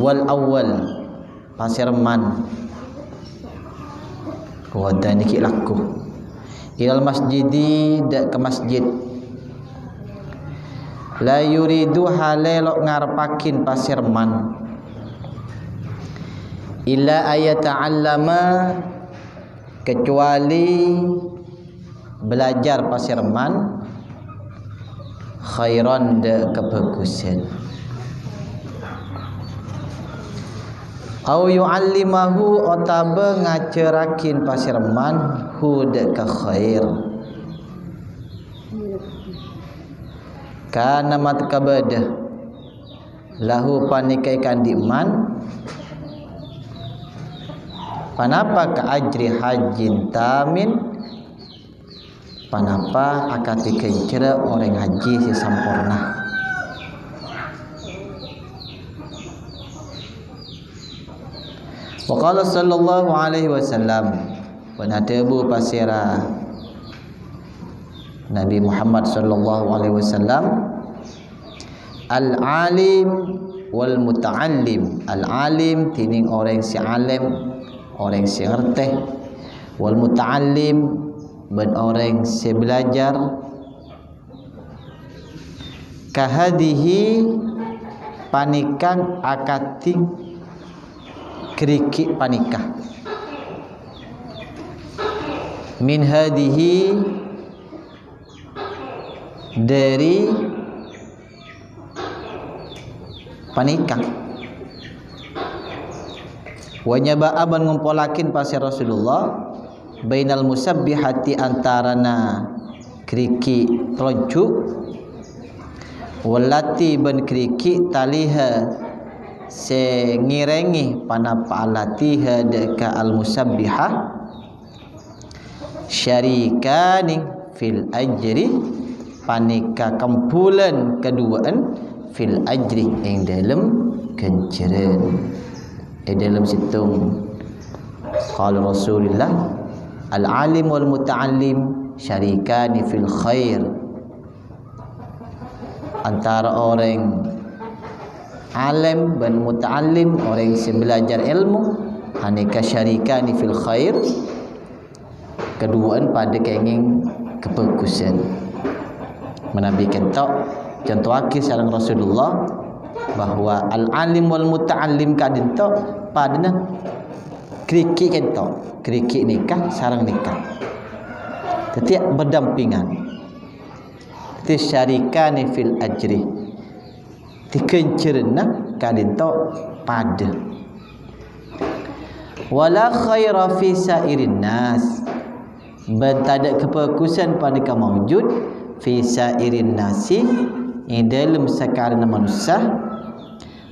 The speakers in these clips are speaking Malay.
wal awal pasir man wadah niki laku ilal masjidi dak ke masjid la yuridu halelok ngarepakin pasir man illa ayata'allama kecuali belajar pasir man khairan de kebagusan au yu'allimahu otabe ngacerakin pasir man hu de ke khair kana mat kabadah lahu panikai kandiman panapa ka ajri hajin tamin panapa akati kencera orang haji si sampurna wa qala sallallahu alaihi wasallam panatebu pasira Nabi Muhammad sallallahu alaihi wasallam al-alim wal muta'allim al-alim tining orang si alim orang si ngerteh wal muta'allim ben orang si belajar kahadihi panikan akating kerikik panikah min hadihi dari panikah wanyaba aban ngumpulakin pasir Rasulullah bainal musabbihati antarana kriki teloncu walati ban kriki taliha se ngirengi panapa alatiha deka al musabbihah syarikani fil ajri panika kampulan keduaan fil ajri ing dalam kenceran dalam situng qala Rasulullah al-alim wal muta'allim syarikani fil khair antara orang alim dan muta'allim orang yang belajar ilmu anika syarikani fil khair keduaan pada kenging kebagusan menabikan tok contoh akil sareng Rasulullah bahwa al-alim wal muta'allim kadin tok padana kriki kento kriki nikah sarang nikah setiap berdampingan tisyarikani fil ajri dikencerna kadin tok pada wala khaira fi sairin nas bentada kebagusan pada kemaujud fi sairin nasi dalam sekarang manusia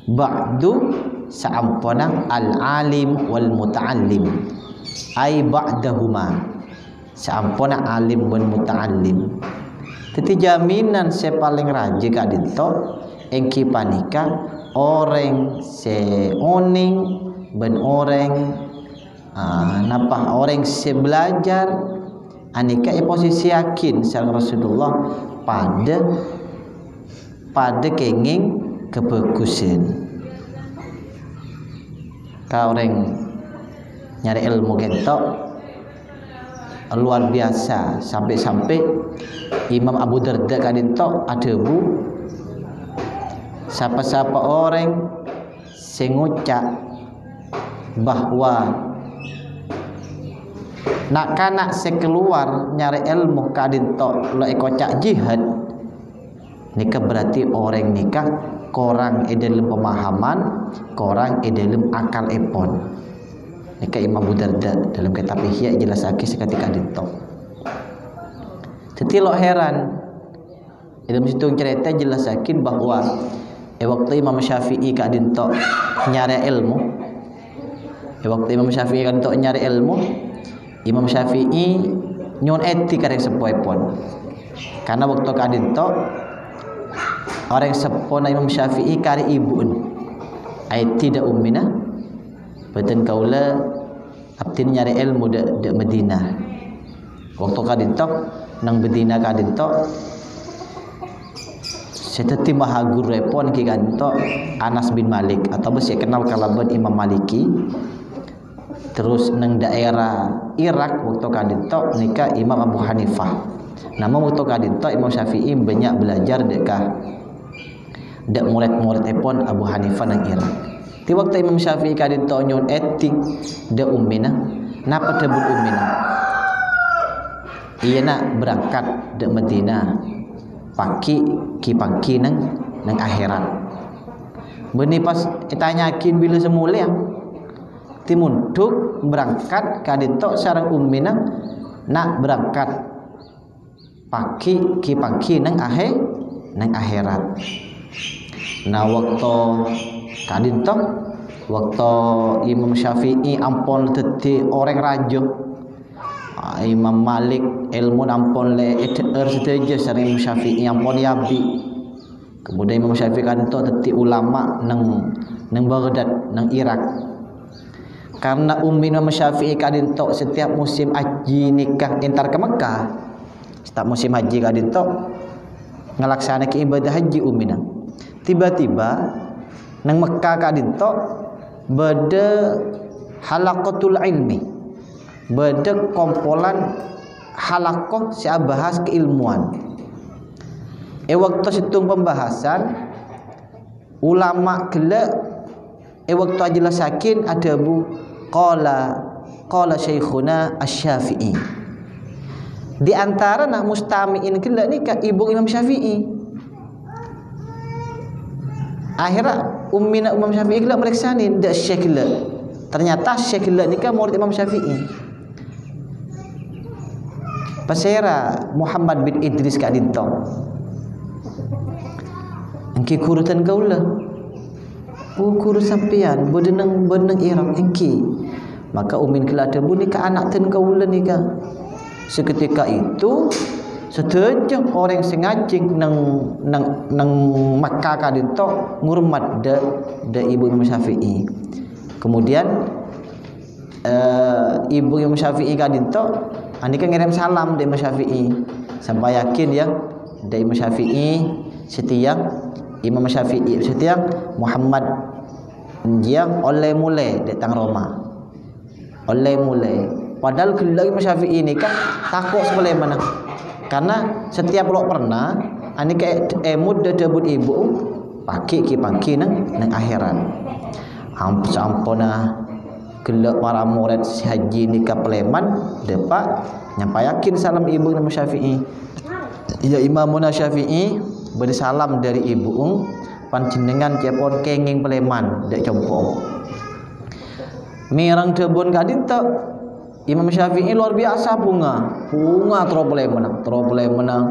ba'du sa'ampona al-alim wal muta'allim ay ba'dahuma sa'ampona alim wal muta'allim teti jaminan se paling raja kadito engki panika orang se oning ben orang napa orang se belajar anika posisi yakin sareng Rasulullah pada kenging kebagusan ka orang nyari ilmu kentok luar biasa sampai-sampai Imam Abu Darda kadintok ada bu siapa-siapa orang sengucap bahwa nak kanak sekeluar nyari ilmu kadintok lo ekocak jihad nikah berarti orang nikah korang dalam pemahaman korang dalam akal epon nikah Imam Abu Darda dalam kitab Ihya jelasake seketika dintok teti lo heran dalam situ cerita jelasakin bahwa waktu Imam Syafi'i kak dintok nyari ilmu waktu Imam Syafi'i kak dintok nyari ilmu Imam Syafi'i nyon etik karek sepoi pon karena waktu kak dintok orang sepona Imam Syafi'i kari ibuun ai tidak ummina beten kaula abdin nyari ilmu de Madinah waktu kadintok nang Madinah kadintok seteti mahagur repon ki kanto Anas bin Malik atau besi kenal kalaban Imam Maliki. Terus nang daerah Irak waktu kadinto nikah Imam Abu Hanifah. Nama waktu kadinto Imam Syafi'i banyak belajar dekah dek murid-murid epon Abu Hanifah nang Irak. Di waktu Imam Syafi'i kadinto nyon etik dek ummina, napa debut ummina? Iya nak berangkat dek Madinah, pagi nang akhirat. Beni pas ditanyakin bila semula timunduk berangkat kadinto sareng ummina nak berangkat pagi nang akhirat. Nah waktu kadinto waktu Imam Syafi'i ampun teti orang raja, Imam Malik ilmu ampun le sedaja sareng Imam Syafi'i ampun yabi. Kemudian Imam Syafi'i kadinto teti ulama nang Baghdad nang Irak. Karena ummi Imam Syafi'i kadinto setiap musim haji nikah entar ke Mekah. Setiap musim haji kadinto ngelaksanakan ibadah haji ummina. Tiba-tiba nang Mekah kadinto beda halaqatul ilmi. Beda kumpulan halaqah sia bahas keilmuan. Waktu situng pembahasan ulama kelak waktu ajelasakin ada bu qala syekhuna Asy-Syafi'i. Di antara nak mustami'in kelak ni ka ibu Imam Syafi'i. Akhirnya ummina Imam Syafi'i kelak meriksanin dak syekh kelak. Ternyata syekh kelak ni ka murid Imam Syafi'i. Pasera Muhammad bin Idris ka dinto. Engki kurutan kaulah. Guru sampean bedenang Irak engki. Maka umin kelak ada bunyi ke anak ten kaulah ni ka. Seketika itu setuju orang sengajing nang Makkah kadinto ngurmat da ibu Imam Syafi'i. Kemudian ibu Imam Syafi'i kadinto anika ngirim salam da Imam Syafi'i sampai yakin ya da Imam Syafi'i setiap Imam Syafi'i setiap Muhammad dia oleh mulai datang Roma. Oleh mulai. Padahal kelak Imam Syafi'i ini kan takut sebelah mana. Karena setiap lo pernah anika emud debut ibu pagi nang akhirat. Ampuna kelak para murid haji nikah Peleman depak nyampai yakin salam ibu Imam Syafi'i. Ya Imamuna Syafi'i beri salam dari ibu panjenengan cepon kenging Peleman dek compong. Mirang debun kadinto Imam Syafi'i luar biasa bunga terobole menang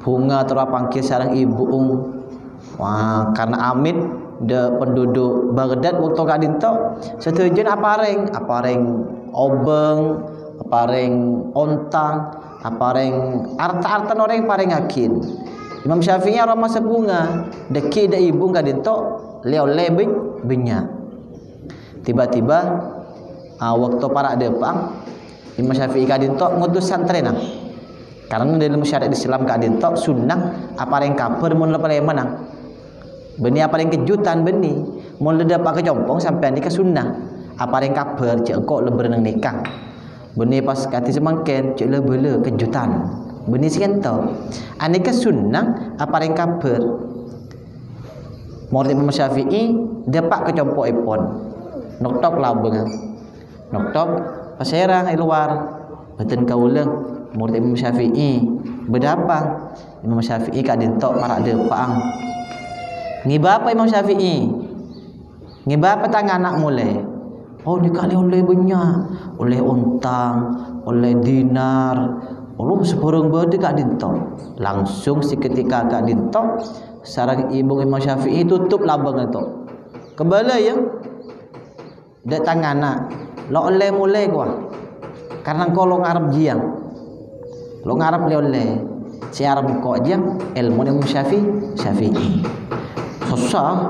bunga terapangkir sareng ibu wah karena amit de penduduk Baghdad waktu kadinto setuju apareng obeng apareng ontang apareng arta-arta orang pareng yakin Imam Syafi'i rama sebunga deki de ibu kadinto leole benya tiba-tiba waktu para depang Imam Syafi'i kadinto ngutus santrenang karena dalam syariat Islam kadinto sunnah apa yang kabar mun lepale menang beni apa yang kejutan beni mun dapat kecompong sampai nikah sunnah apa yang kabar cek engko leber nang nikah beni pas kati semangken cek lebele kejutan beni sikento anika sunnah apa yang kabar murid Imam Syafi'i dapat kecompok ipon noktok labeng noktok paserang luar beten kauleung murid Imam Syafi'i bedapang Imam Syafi'i kadinto marak depang ngibapa Imam Syafi'i ngibapa tang anak mulai dikali oleh banyak oleh untang oleh dinar seporong bede kadinto langsung seketika kadinto sareng ibu Imam Syafi'i tutup labang itu kembali ya datang anak lo oleh mulai gua karena kau lo ngarep jiang lo ngarep oleh si Arab kok jiang ilmu Imam Syafi'i susah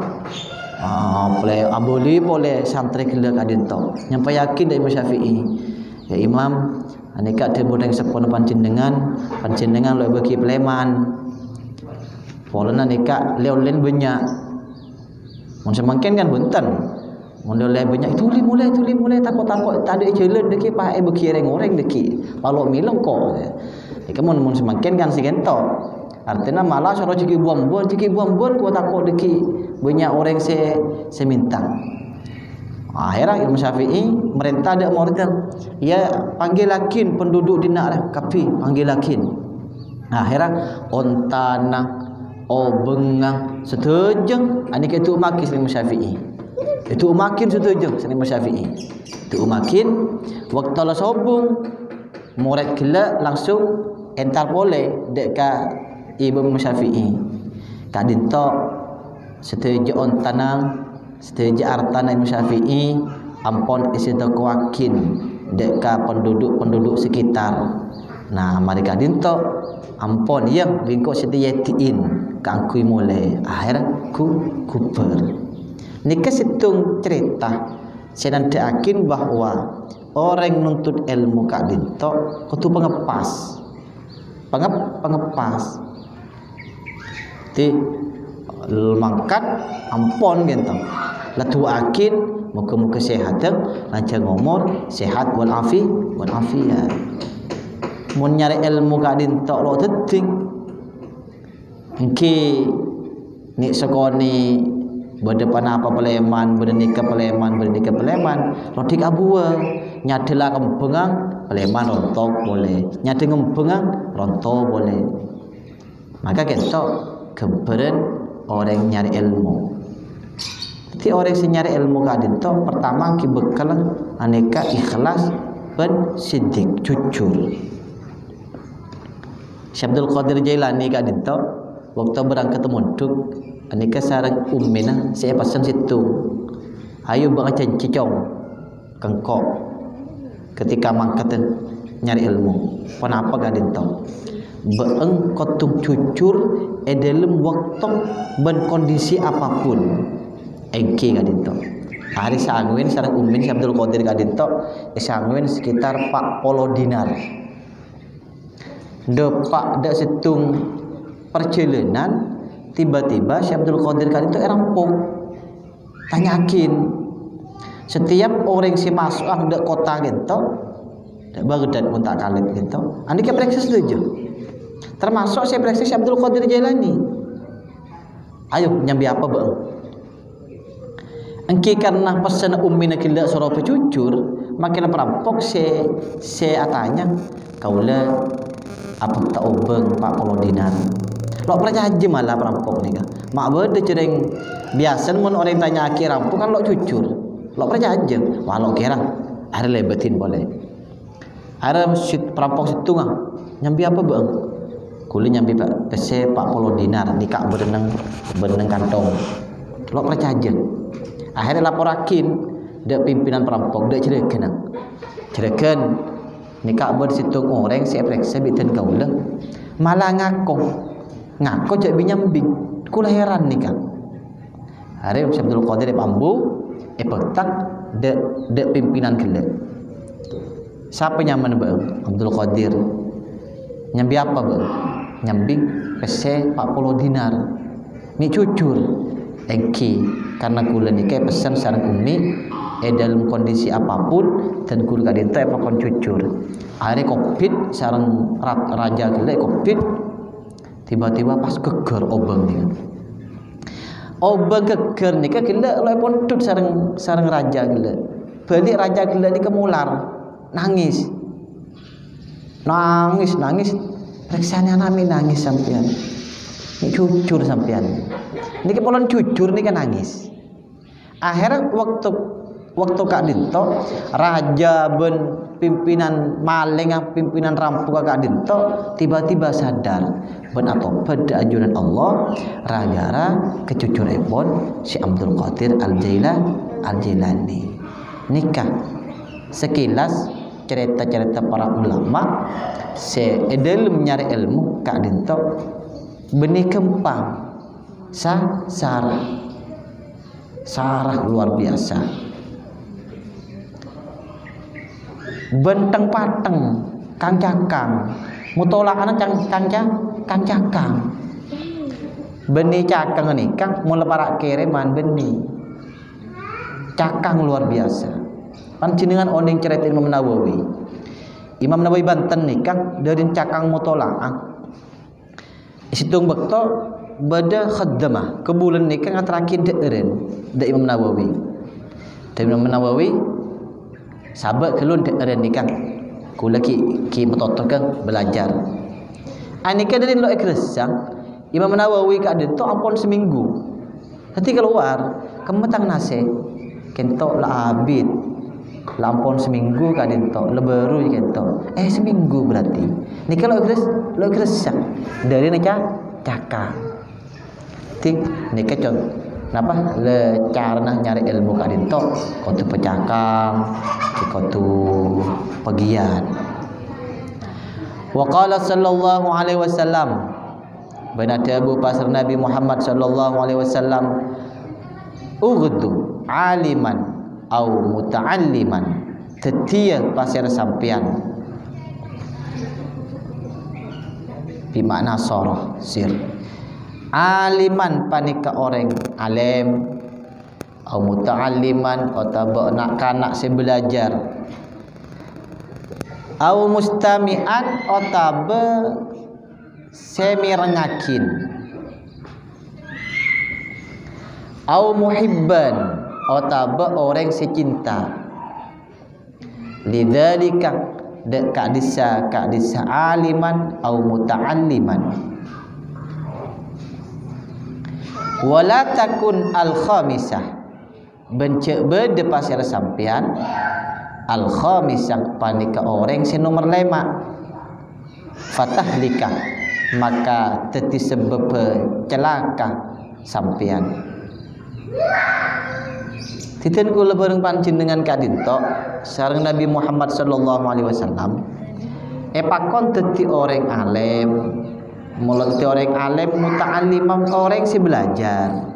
boleh santri kelak kadinto nyampe yakin dari Imam Syafi'i ya Imam anika debut yang sepon panjenengan lo bagi Peleman polana nikah leulen banyak mun semakin kan bunten mun leulen banyak itu mulai takut tak ada jalan deki pae bekireng orang deki kalau milong kok ikan mun semakin kan si gento artinya malah soro ciki buam-buam ku takut deki banyak orang se minta. Akhirnya Imam Syafi'i merintah dak murid ya panggil lakin penduduk di nak kapi panggil lakin. Akhirnya ontana bengang setujung ani ke tu makin Imam Syafi'i. Itu makin setujung Imam Syafi'i. Itu makin waktu la sobung murid kila langsung entar boleh dek ka Imam Syafi'i. Kadinto setuju ontana setuju artana Imam Syafi'i ampon isi takwakin deka penduduk sekitar. Nah mereka dinto ampon yang lingkuk setiatiin kangkui mulai akhir kuper. Nika situng cerita saya nanti akin bahwa orang nuntut ilmu kak dinto kutu pengepas ti mangkat ampon gitu latu akin muka-muka sehat lancar ngomor sehat wal afiyat mun nyari ilmu ka dintok lo teting engki ni sekoni berdepan apa peleman bernikah peleman lodik abua nyadela kembengang peleman rontok boleh nyade ngembengang rontok boleh maka kentok keberen orang nyari ilmu. Jadi orang yang nyari ilmu kadin tu pertama ki bekal aneka ikhlas dan siddiq jujur. Syekh Abdul Qadir Jailani kadin tu waktu berangkat munduk aneka sarang ummina saya pesan situ. Ayo baca cicong kengkok ketika mangkat nyari ilmu. Kenapa kadin tu? Beeng kotung jujur dalam waktu dan kondisi apapun engke kadinto hari sangwin sareng umin Syekh Abdul Qadir kadinto sangwin sekitar 40 dinar depak dak setung perjalanan tiba-tiba Syekh Abdul Qadir kadinto rampung tanyakin setiap orang si masuk dak kota gitu dak Baghdad pun tak kalit gitu andi ke praksis setuju termasuk saya praksis Abdul Qadir Jailani. Ayo nyambi apa bang? Engki karena pesan ummi nak kila surau pejujur, makin perampok se atanya kaulah apa tak obeng 40 dinar. Lo percaya aja malah perampok ni kan. Mak berde cereng biasa mun orang tanya akhir rampok kan lo jujur. Lo percaya aja. Walau kira ada lebetin boleh. Ada perampok situ ngah. Nyambi apa bang? Kuli nyambi pak pese 40 dinar nikah berenang kantong lo percaya akhirnya laporakin dek pimpinan perampok dek cereken nikah bersitung orang saya periksa bitan kaulah malah ngaku jak binyambing kula heran nikah akhirnya Syekh Abdul Qadir bambu petak dek pimpinan kele siapa nyaman bang Abdul Qadir nyambi apa bang nyambi pese 40 dinar ni jujur engki karena kula nikah pesan sareng ummi dalam kondisi apapun dan kula kadinta apa kon jujur hari covid sareng raja kula covid tiba-tiba pas geger obeng ni obeng geger nikah kula oleh pontut sareng raja kula balik raja kula ni kemular nangis periksaan nami nangis sampean ini jujur sampean ini kepolon jujur ini kan nangis akhirnya waktu Kak Dinto raja ben pimpinan maling pimpinan rampok Kak Dinto tiba-tiba sadar ben atau pada ajuran Allah ragara kejujuran si Abdul Qadir Al-Jailani nikah sekilas cerita-cerita para ulama dalam nyari ilmu Kak Dinto benih kempang sarah luar biasa benteng pateng kang cakang mutolakana kang cakang Benih cakang ni kan mula parak kereman benih. Cakang luar biasa. Panjenengan oning cerita Imam Nawawi. Imam Nawawi Banten ni kan dari cakang mutolaah. Situng bekto bada khaddamah kebulan ni kan terakhir deren da Imam Nawawi. Da Imam Nawawi sahabat kelun deren ni kan. Kula ki metotot kan belajar. Anika dari lo ekresang Imam Nawawi ka tu ampun seminggu. Nanti keluar kemetang nase kentok la abid. Lampon seminggu ka dinto leberu kentok. Seminggu berarti. Ni kalau lo ekresang dari ni cakap. Tik ni kecon. Napa le cara nak nyari ilmu ka dinto kau tu pecakang, kau tu pegian. Wa qala sallallahu alaihi wasallam benada Abu Pasar Nabi Muhammad sallallahu alaihi wasallam ughdu aliman au muta'alliman tetia pasir sampian bimakna soroh sir aliman panika orang alim au muta'alliman atau nak kanak se belajar au mustami'an atau semi rengakin au muhibban atau orang secinta lidzalika dak kadisa aliman au muta'alliman wala takun al khamisah bencek bede pasir sampian al khamisah panika orang si nomor 5 fatahlika maka teti sebab celaka sampian. Titen kula bareng panjenengan kadinto sareng Nabi Muhammad sallallahu alaihi wasallam pakon teti orang alim mulai orang alim muta'allimam orang si belajar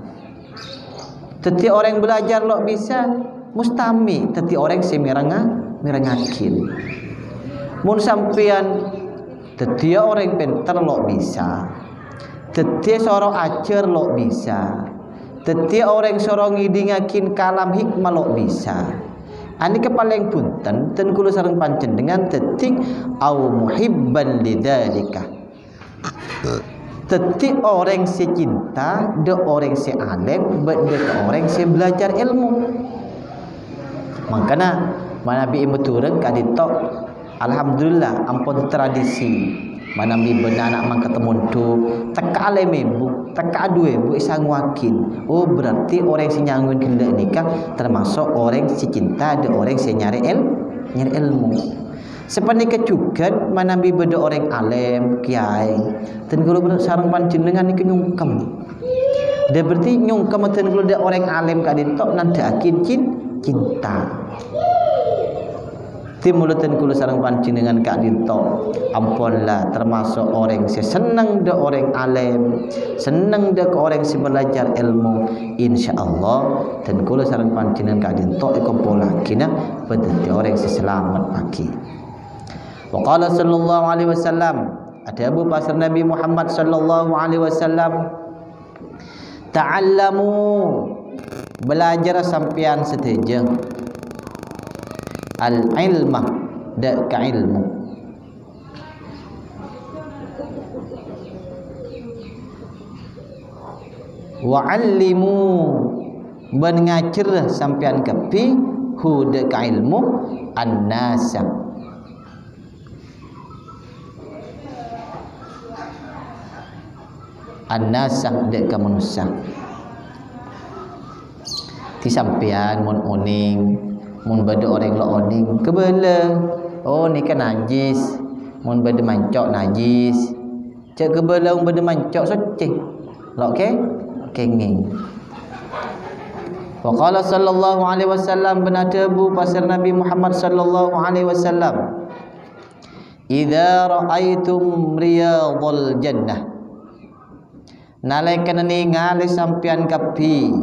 teti orang belajar lo bisa mustami teti orang si mirengakin mun sampean teti orang pinter lo bisa teti soro acer lo bisa teti orang soro ngidingakin kalam hikmah lo bisa. Ani kepaling punten ten kula sareng panjenengan teti au muhibban lidzalika. Teti orang si cinta, de orang si alim, de orang si belajar ilmu. Makana manabi imutureng kadito alhamdulillah ampun tradisi manambi benanak mang ketemu tu teka aleme bu teka due bu isang wakin. Oh berarti orang si nyangun kendak nikah termasuk orang si cinta de orang si nyari ilmu. Seperti kecukan manambi beda orang alim kiai ten kulo sareng panjenengan iki nyungkem. Dia berarti nyungkem ten kulo de orang alim kadito nanti akin cinta. Timulutan kula sareng panjenengan kak dinto ampunlah termasuk orang si senang de orang alim senang de orang si belajar ilmu insyaallah dan kula sareng panjenengan kak dinto ikumpul kina bedete orang si selamat pagi. Wa qala sallallahu alaihi wasallam ada Abu Pasar Nabi Muhammad sallallahu alaihi wasallam ta'allamu belajar sampean seteja al-ilmah dak ka ilmu wa'allimu ben ngacer sampean kepi hu dak ka ilmu an-nasa dak ka manusia ti sampean mun uning mun bade orang lo oning kebele oh ni kan najis mun bade mancok najis cek kebele mun bade mancok suci lo kenging wa qala sallallahu alaihi wasallam benada Abu Pasar Nabi Muhammad sallallahu alaihi wasallam idza raaitum riyadul jannah nalaikan ningali sampean kapi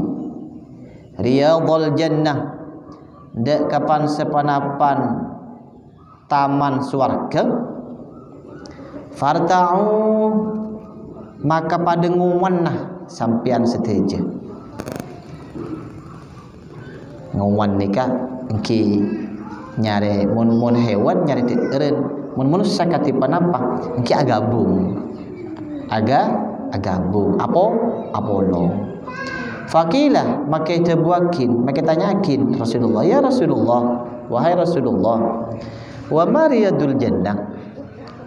riyadul jannah dek kapan sepanapan taman swarga farta'u maka pada ngumanah sampian seteja ngawan nikah engki nyare mun hewan nyare teureun mun manusia katipan apa engki agabung apolo faqilah maka tebuakin maka tanyakin Rasulullah ya Rasulullah wahai Rasulullah wa ma riyadul jannah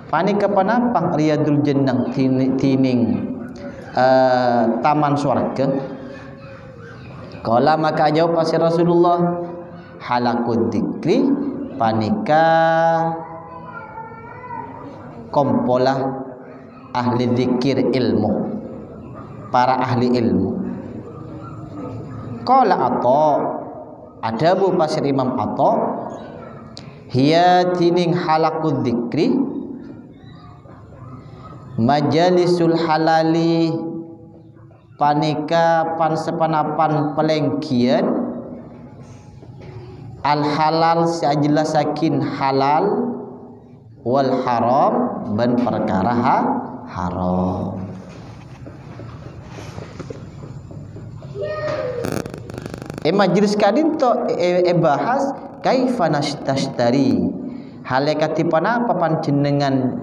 pani kapanapa riyadul jannah tining taman surga qala maka jawab si Rasulullah halakud dzikri panika kompolah ahli dzikir ilmu para ahli ilmu qala Atha ada bu pasir Imam Atha hiya tining halakud dzikri majalisul halali panika pan sepanapan pelengkian al halal sajelasakin halal wal haram ban perkara haram. Majlis kadin to bahas kaifa nastashtari halekatipan apa panjenengan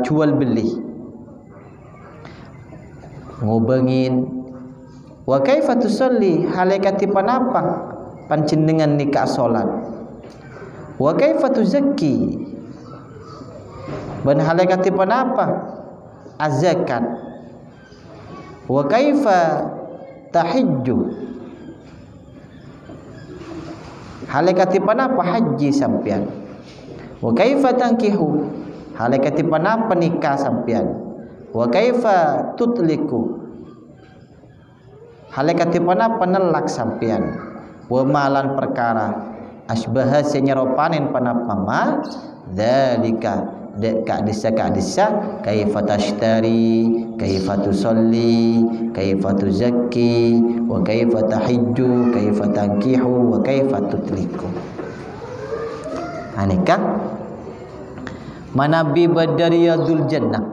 jual beli ngobengin wa kaifa tusalli halekatipan apa panjenengan nikah salat wa kaifa tuzakki ban halekatipan apa az-zakat wa kaifa tahijju halekatipan apa haji sampean wa kaifa tankihu halekatipan apa nikah sampean wa kaifa tutliku halekatipan apa nelak sampean wa malan perkara asbaha senyeropanen panapa ma dzalika ka'disa kaifa tashtari kaifa tusalli kaifa tuzakki wa kaifa tahijju kaifa tankihu wa kaifa tutliku anika manabi badariyadul jannah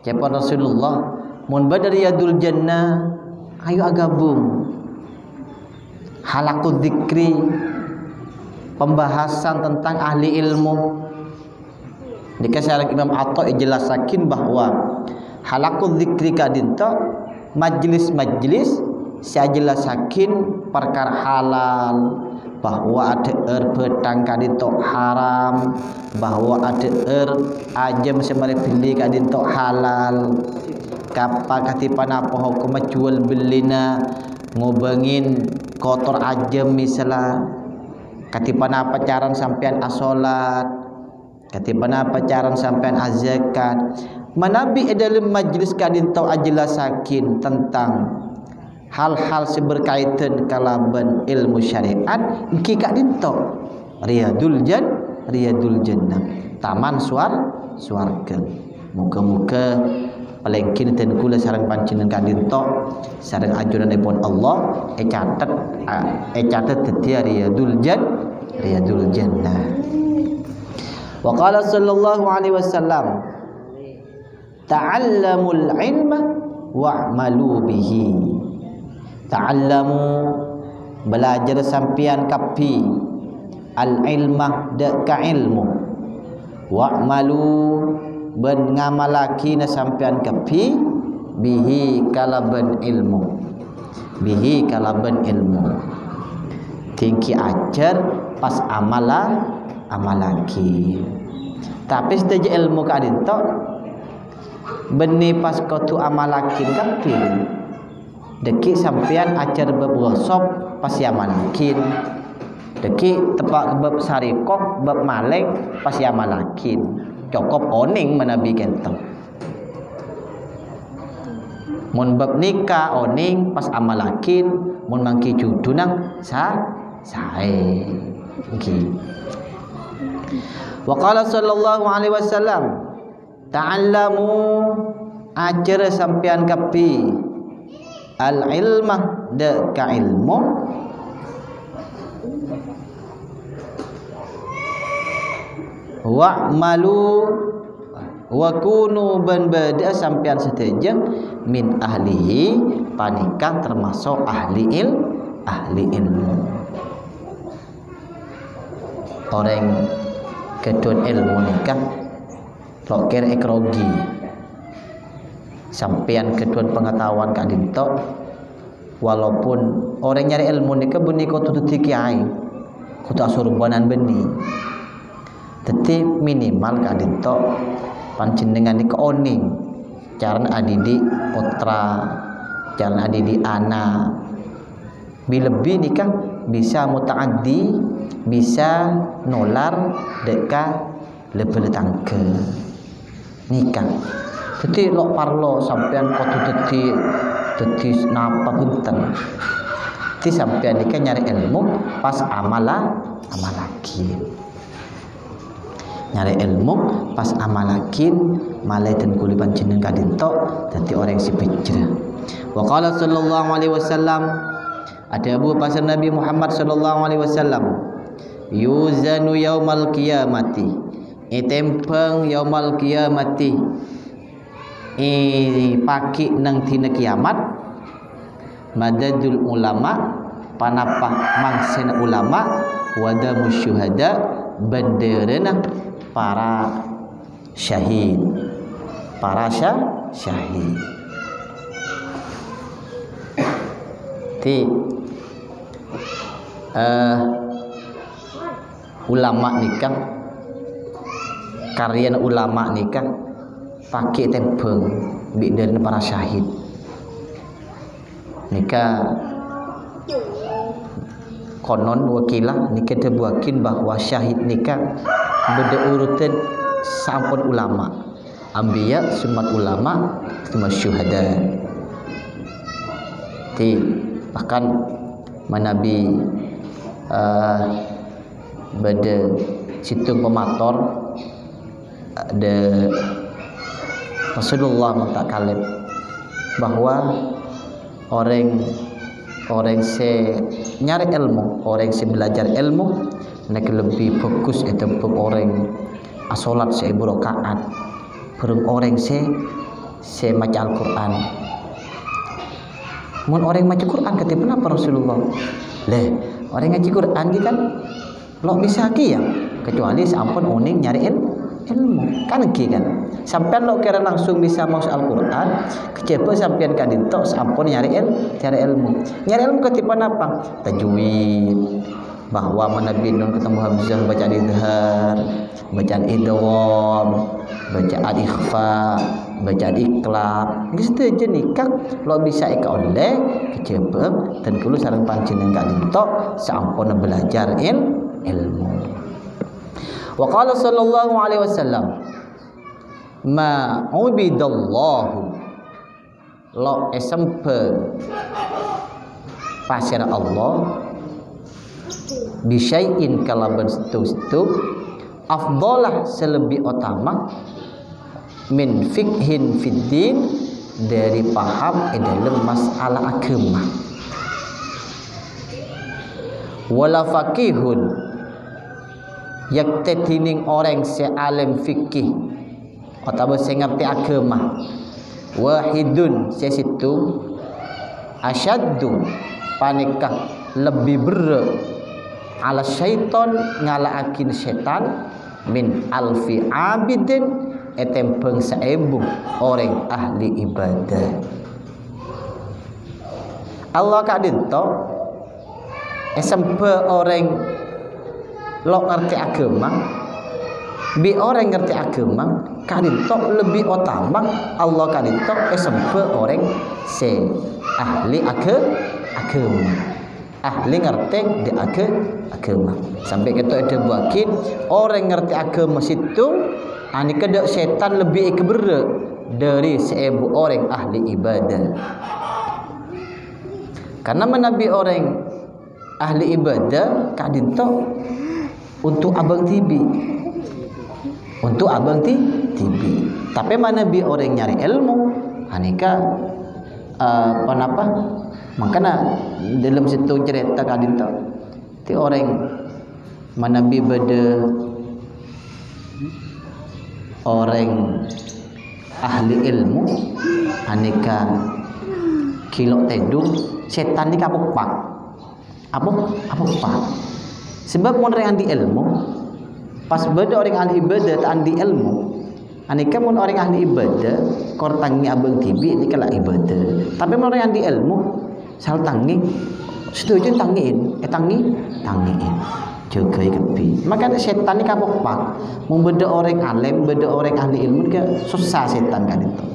siapa Rasulullah mun badariyadul jannah ayo agabung halakud dzikri pembahasan tentang ahli ilmu. Dikasih Imam Atha jelasakin bahwa halakud dzikri kadinta majlis-majlis saya jelasakin perkara halal bahwa ada petang kadinta haram bahwa ada ajam semare pilih kadinta halal kapa katipan apa hukum jual belina ngobengin kotor ajam misalnya katipan apa caran sampean asolat katipan apa caran sampean az-zakat manabi dalam majlis kadin tau ajelasakin tentang hal-hal seberkaitan kalaban ilmu syariat iki kadin tau riyadul jannah taman swarga muka-muka palengkin ten kula sareng panjenengan kadin tau sareng ajuranipun Allah catet tetia riyadul jannah. Wa qala sallallahu alaihi wasallam ta'allamul ilma wa'malu bihi ta'allamu belajar sampian kapi al ilmah ka ilmu wa'malu ben ngamalakina sampian kapi bihi kalaban ilmu tingki ajar pas amalaki tapi setaja ilmu kadin tok beni pas kotu amalakin kapil deki sampean ajar bab workshop pas amalakin deki tepak bab sarikok bab maleng pas amalakin cukup oning menabi kentong mun bab nikah oning pas amalakin mun mangki judunang sae okay. Wa qala sallallahu alaihi wasallam ta'allamu ajar sampean kapi al ilmah de ka ilmu wa'malu wa kunu ban bada sampean setejeng min ahlihi panikah termasuk ahli ilmu. Orang kedon ilmu nikah lokir ekrogi sampean kedon pengetahuan kak dinto, walaupun orang nyari ilmu nikah beni kau tutut kiai kutu asurbanan beni, tetapi minimal kak dinto panjenengan nikah oning jaran adidi putra, jaran adidi anak, lebih nikah bisa mutaaddi, bisa nolar deka lebih tangke nikah. Jadi lo parlo sampean kotu teti napa punten. Jadi sampean nikah nyari ilmu pas amalakin. Nyari ilmu pas amalakin malai dan kulipan jeneng kadinto dadi orang si pejra. Wa qala sallallahu alaihi wasallam, ada Abu pasal Nabi Muhammad sallallahu alaihi wasallam, yuzanu yaumal qiyamati, itempeng yaumal qiyamati, paki nang dina kiamat, madadul ulama panapah mangsena ulama, wadamu syuhada banderena para syahid, syahid. Ti ulama nikah, karya ulama nikah pakai tempeng bidan para syahid nikah. Konon wakilah nikah terbuakin bahwa syahid nikah beda urutan sampun ulama, ambiya sumat ulama sumat syuhada. Ti bahkan manabi beda situng pemator ada Rasulullah mengatakan bahwa orang se nyari ilmu, orang se belajar ilmu nak lebih fokus itu orang asolat se rakaat, orang se maca Al-Quran. Mun orang maca Quran kata kenapa Rasulullah? Leh, orang ngaji Quran dia kan lo bisa ki ya, kecuali sampun uning nyari ilmu kan ki kan. Sampean lo kira langsung bisa masuk Al-Quran, kecepa sampean kadinto sampun nyari ilmu. Nyari ilmu ketipan apa? Tajwid, bahwa Nabi Nun ketemu Hamzah bacaan idhar, bacaan idgham, bacaan ikhfa, bacaan iqlab. Gitu aja nikah lo bisa ika oleh kecepa dan kulo sareng panjenengan kadinto sampun belajar ilmu. Wa qala sallallahu alaihi wasallam, ma ubidallahu lo esempe pasir Allah bisyai'in kalaban situ afdalah selebih utama min fikhin fiddin dari paham dalam masalah agama, wala faqihun yak tetining orang se alim fikih atau se ngerti agama, wahidun se situ asyaddu panikah lebih berat ala syaiton ngalaakin setan min alfi abidin etempeng saebu orang ahli ibadah. Allah kadinto esempe orang lo ngerti agama, bi orang ngerti agama kadinto lebih utama Allah kadinto esempe orang se ahli agama, ahli ngerti di agama. Sampai kita ada buakin orang ngerti agama situ ani kedok setan lebih keberat dari seebu orang ahli ibadah. Karena menabi orang ahli ibadah kadinto untuk abang tibi, untuk abang tibi. Tapi mana bi orang nyari ilmu, anika kenapa? Makanya dalam situ cerita kadinto, ti orang mana bi beda orang ahli ilmu aneka kilo tedung setan ni kapok pak apa pak sebab orang ahli ilmu pas beda orang ahli ibadah ahli ilmu aneka mun orang ahli ibadah kortangi abang tibi ni kala ibadah tapi mun orang ahli ilmu sal tangi setuju tangiin tangiin jaga kepi maka setan ni kapok pak membeda orang alim beda orang ahli ilmu ke susah setan kan itu.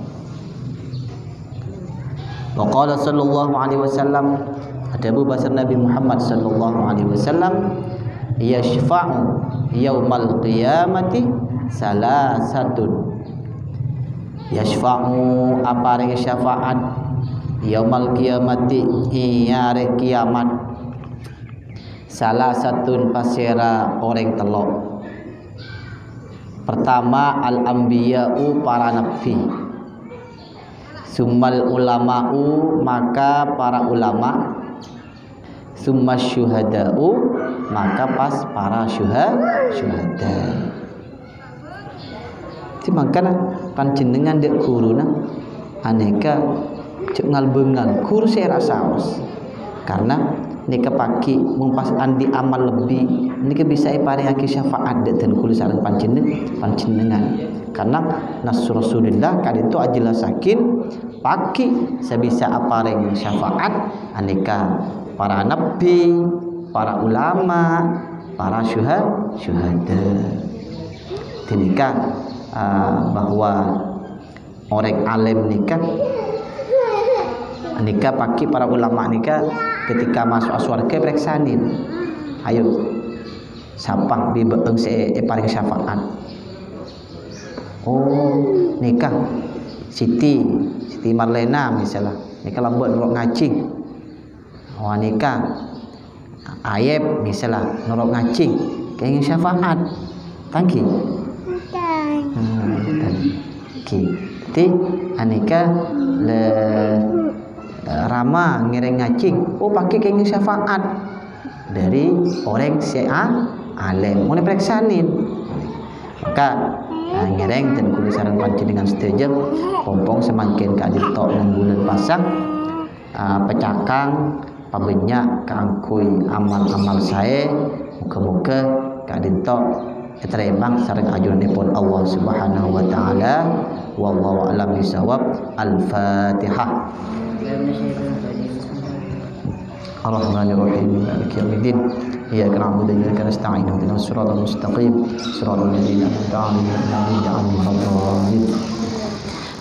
Wa qala sallallahu alaihi wasallam ada bahasa Nabi Muhammad sallallahu alaihi wasallam yashfa'u yaumal qiyamati salasatun yashfa'u apa yang syafaat yaumal qiyamati hari kiamat salah satu pasera orang telok. Pertama al-anbiya'u para nabi. Summal ulama'u maka para ulama. Summas syuhada'u maka pas para syuhada. Ti mangkana panjenengan dek guruna aneka cek ngalbengal guru saya rasaos. Karena nika pagi mumpas andi amal lebih nika bisa iparihake syafaat dan kula sareng panjenengan karena nas Rasulullah kali itu ajelasakin pagi sebisa apareng syafaat aneka para nabi para ulama para syuhada dinikah bahwa orang alim nikah pagi para ulama nikah ketika masuk surga periksanin ayo siapa di beung paling syafaat nikah Siti Marlena misalnya nikah lambat nurut ngaji nikah Ayeb misalnya nurut ngaji kayak syafaat tangki ti anika le Rama ngiring ngacing pakai kenging syafaat dari orang alim mau periksanin maka ngiring dan kudu sareng panjenengan setuju pompong semakin kadit tok nang bulan pasang pecakang pabenyak kaangkui amal-amal saya muga-muga kadit tok terembang sareng ajuripun Allah Subhanahu wa taala wallahu a'lam bisawab. Al-Fatihah. Ar-Rahmanir-Rahim Maliki yaumiddin iyyaka na'budu wa iyyaka nasta'in ihdinas siratal mustaqim siratal ladzina an'amta 'alaihim ghairil maghdubi 'alaihim.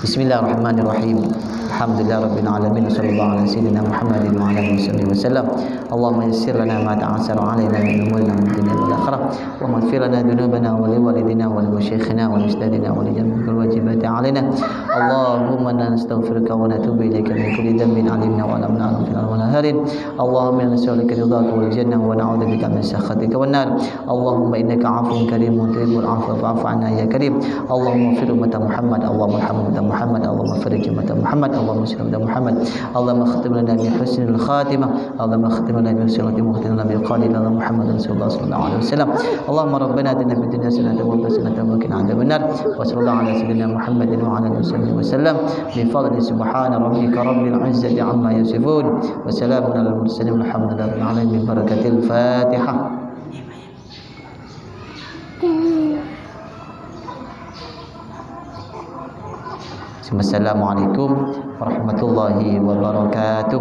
Bismillahirrahmanirrahim. Alhamdulillah rabbil alamin sallallahu alaihi sayyidina Muhammadin wa ala alihi wasallam. Allahumma yassir lana ma ta'assara 'alaina min umurina dunya wal akhirah. Wa ighfir lana dhunubana wa li walidina wa li masyayikhina wa li ustadina wa li jami'il wajibati 'alaina. Allahumma nastaghfiruka wa natubu ilaika min kulli dhanbin 'alimna wa lam na'lam fil wa naharin. Allahumma nas'aluka ridhaka wal jannah wa na'udzu bika min sakhatika wan nar. Allahumma innaka 'afuwun karimun tuhibbul 'afwa fa'fu 'anna ya karim. Allahumma ighfir ummata Muhammad, Allahumma arham ummata Muhammad, Allahumma farij ummata Muhammad, Allahumma salli ala Muhammad, Allahumma khatim lana bi husnil khatimah, Allahumma khatim lana bi sirati muhtin lana bi qali lana Muhammad sallallahu alaihi wasallam. Allahumma rabbana atina fid dunya hasanatan wa fil akhirati hasanatan wa qina adzaban nar. Wa sallallahu ala sayyidina Muhammadin wa ala alihi wasallam bi fadli subhana rabbika rabbil izzati amma yasifun wa salamun alal mursalin walhamdulillahi rabbil alamin bi barakatil Fatihah. Assalamualaikum warahmatullahi wabarakatuh.